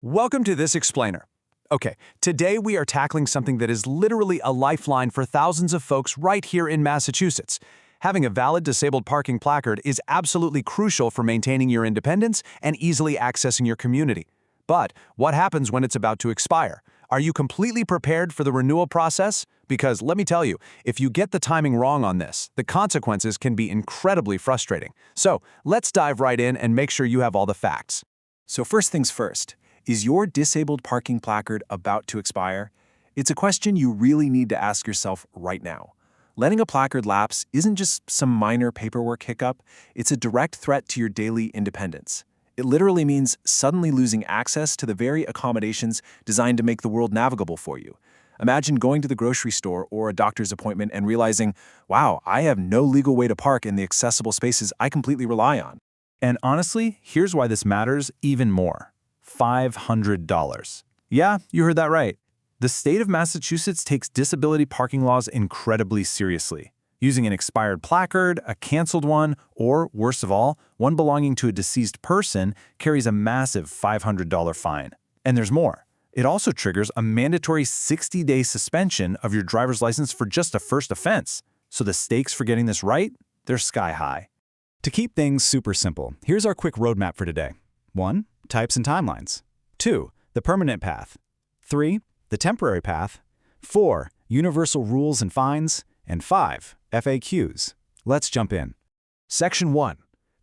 Welcome to this explainer. Okay, today we are tackling something that is literally a lifeline for thousands of folks right here in Massachusetts. Having a valid disabled parking placard is absolutely crucial for maintaining your independence and easily accessing your community. But what happens when it's about to expire? Are you completely prepared for the renewal process? Because let me tell you, if you get the timing wrong on this, the consequences can be incredibly frustrating. So let's dive right in and make sure you have all the facts. So first things first. Is your disabled parking placard about to expire? It's a question you really need to ask yourself right now. Letting a placard lapse isn't just some minor paperwork hiccup, it's a direct threat to your daily independence. It literally means suddenly losing access to the very accommodations designed to make the world navigable for you. Imagine going to the grocery store or a doctor's appointment and realizing, wow, I have no legal way to park in the accessible spaces I completely rely on. And honestly, here's why this matters even more. $500. Yeah, you heard that right. The state of Massachusetts takes disability parking laws incredibly seriously. Using an expired placard, a canceled one, or, worst of all, one belonging to a deceased person carries a massive $500 fine. And there's more. It also triggers a mandatory 60-day suspension of your driver's license for just a first offense. So the stakes for getting this right, they're sky high. To keep things super simple, here's our quick roadmap for today. 1. Types and timelines. 2. The permanent path. 3. The temporary path. 4. Universal rules and fines. And 5. FAQs. Let's jump in. Section 1.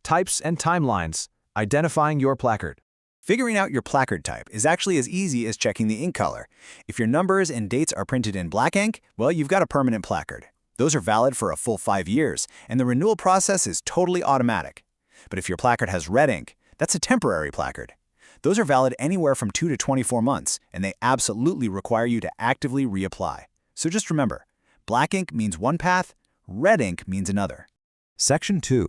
Types and timelines. Identifying your placard. Figuring out your placard type is actually as easy as checking the ink color. If your numbers and dates are printed in black ink, well, you've got a permanent placard. Those are valid for a full 5 years, and the renewal process is totally automatic. But if your placard has red ink, that's a temporary placard. Those are valid anywhere from 2 to 24 months, and they absolutely require you to actively reapply. So just remember, black ink means one path, red ink means another. Section 2.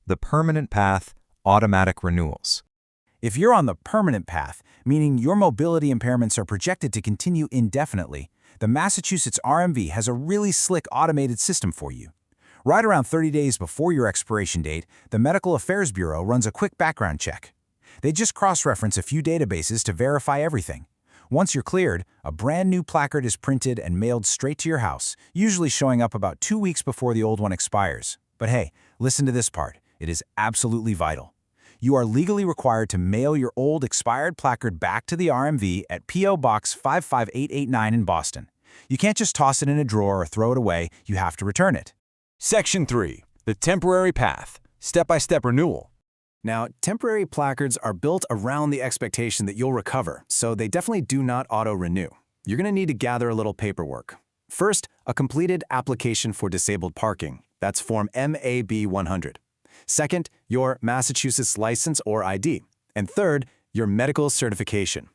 The permanent path, automatic renewals. If you're on the permanent path, meaning your mobility impairments are projected to continue indefinitely, the Massachusetts RMV has a really slick automated system for you. Right around 30 days before your expiration date, the Medical Affairs Bureau runs a quick background check. They just cross-reference a few databases to verify everything. Once you're cleared, a brand new placard is printed and mailed straight to your house, usually showing up about 2 weeks before the old one expires. But hey, listen to this part. It is absolutely vital. You are legally required to mail your old expired placard back to the RMV at P.O. Box 55889 in Boston. You can't just toss it in a drawer or throw it away, you have to return it. Section 3. The temporary path, step-by-step renewal. Now, temporary placards are built around the expectation that you'll recover, so they definitely do not auto-renew. You're going to need to gather a little paperwork. First, a completed application for disabled parking. That's Form MAB 100. Second, your Massachusetts license or ID. And third, your medical certification.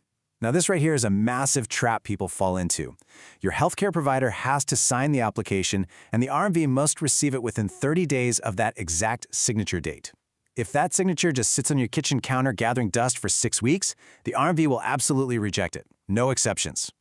Now, this right here is a massive trap people fall into. Your healthcare provider has to sign the application, and the RMV must receive it within 30 days of that exact signature date. If that signature just sits on your kitchen counter gathering dust for 6 weeks, the RMV will absolutely reject it. No exceptions.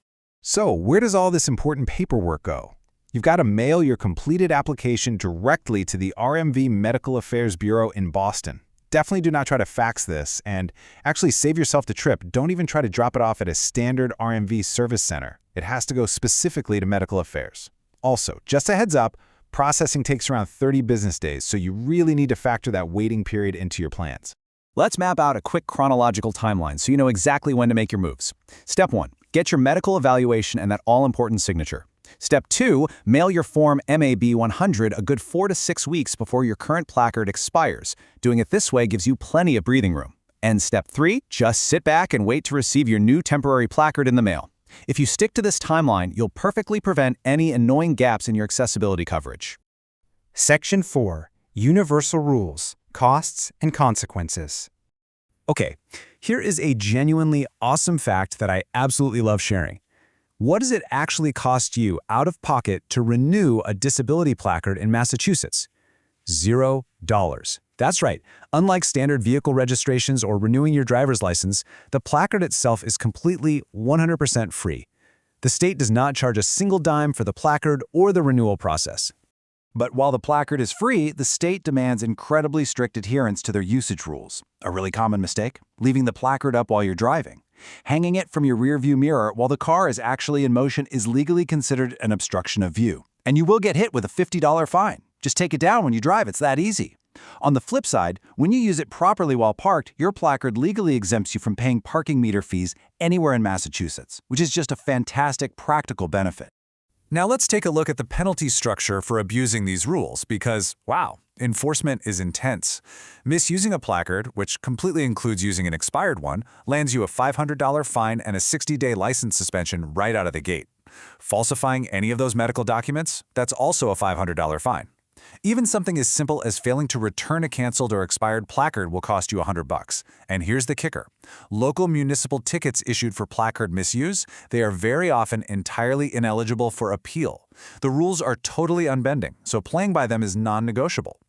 So, where does all this important paperwork go? You've got to mail your completed application directly to the RMV Medical Affairs Bureau in Boston. Definitely do not try to fax this, and actually save yourself the trip. Don't even try to drop it off at a standard RMV service center. It has to go specifically to medical affairs. Also, just a heads up, processing takes around 30 business days, so you really need to factor that waiting period into your plans. Let's map out a quick chronological timeline so you know exactly when to make your moves. Step 1. Get your medical evaluation and that all-important signature. Step 2. Mail your Form MAB 100 a good 4 to 6 weeks before your current placard expires. Doing it this way gives you plenty of breathing room. And Step 3. Just sit back and wait to receive your new temporary placard in the mail. If you stick to this timeline, you'll perfectly prevent any annoying gaps in your accessibility coverage. Section 4. Universal rules, costs, and consequences. Okay, here is a genuinely awesome fact that I absolutely love sharing. What does it actually cost you out of pocket to renew a disability placard in Massachusetts? $0. That's right. Unlike standard vehicle registrations or renewing your driver's license, the placard itself is completely 100% free. The state does not charge a single dime for the placard or the renewal process. But while the placard is free, the state demands incredibly strict adherence to their usage rules. A really common mistake? Leaving the placard up while you're driving. Hanging it from your rearview mirror while the car is actually in motion is legally considered an obstruction of view. And you will get hit with a $50 fine. Just take it down when you drive, it's that easy. On the flip side, when you use it properly while parked, your placard legally exempts you from paying parking meter fees anywhere in Massachusetts, which is just a fantastic practical benefit. Now let's take a look at the penalty structure for abusing these rules because, wow, enforcement is intense. Misusing a placard, which completely includes using an expired one, lands you a $500 fine and a 60-day license suspension right out of the gate. Falsifying any of those medical documents, that's also a $500 fine. Even something as simple as failing to return a canceled or expired placard will cost you $100. And here's the kicker. Local municipal tickets issued for placard misuse, they are very often entirely ineligible for appeal. The rules are totally unbending, so playing by them is non-negotiable.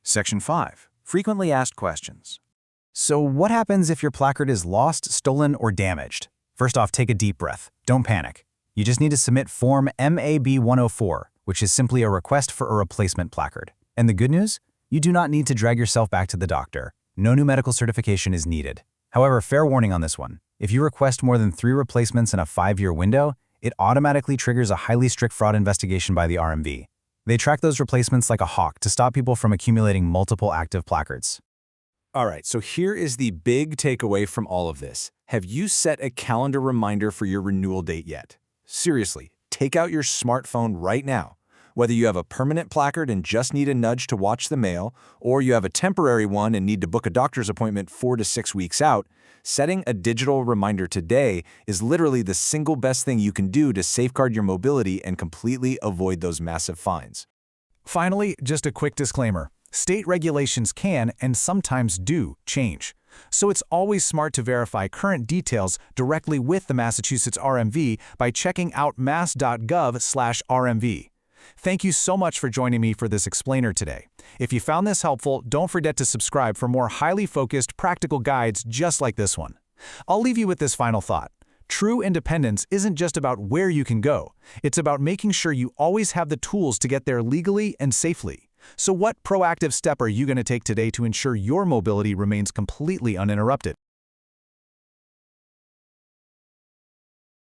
Section 5. Frequently asked questions. So what happens if your placard is lost, stolen, or damaged? First off, take a deep breath. Don't panic. You just need to submit Form MAB 104, which is simply a request for a replacement placard. And the good news? You do not need to drag yourself back to the doctor. No new medical certification is needed. However, fair warning on this one. If you request more than 3 replacements in a 5-year window, it automatically triggers a highly strict fraud investigation by the RMV. They track those replacements like a hawk to stop people from accumulating multiple active placards. All right, so here is the big takeaway from all of this. Have you set a calendar reminder for your renewal date yet? Seriously, take out your smartphone right now. Whether you have a permanent placard and just need a nudge to watch the mail, or you have a temporary one and need to book a doctor's appointment 4 to 6 weeks out, setting a digital reminder today is literally the single best thing you can do to safeguard your mobility and completely avoid those massive fines. Finally, just a quick disclaimer. State regulations can, and sometimes do, change. So it's always smart to verify current details directly with the Massachusetts RMV by checking out mass.gov/RMV. Thank you so much for joining me for this explainer today. If you found this helpful, don't forget to subscribe for more highly focused, practical guides just like this one. I'll leave you with this final thought. True independence isn't just about where you can go. It's about making sure you always have the tools to get there legally and safely. So what proactive step are you going to take today to ensure your mobility remains completely uninterrupted?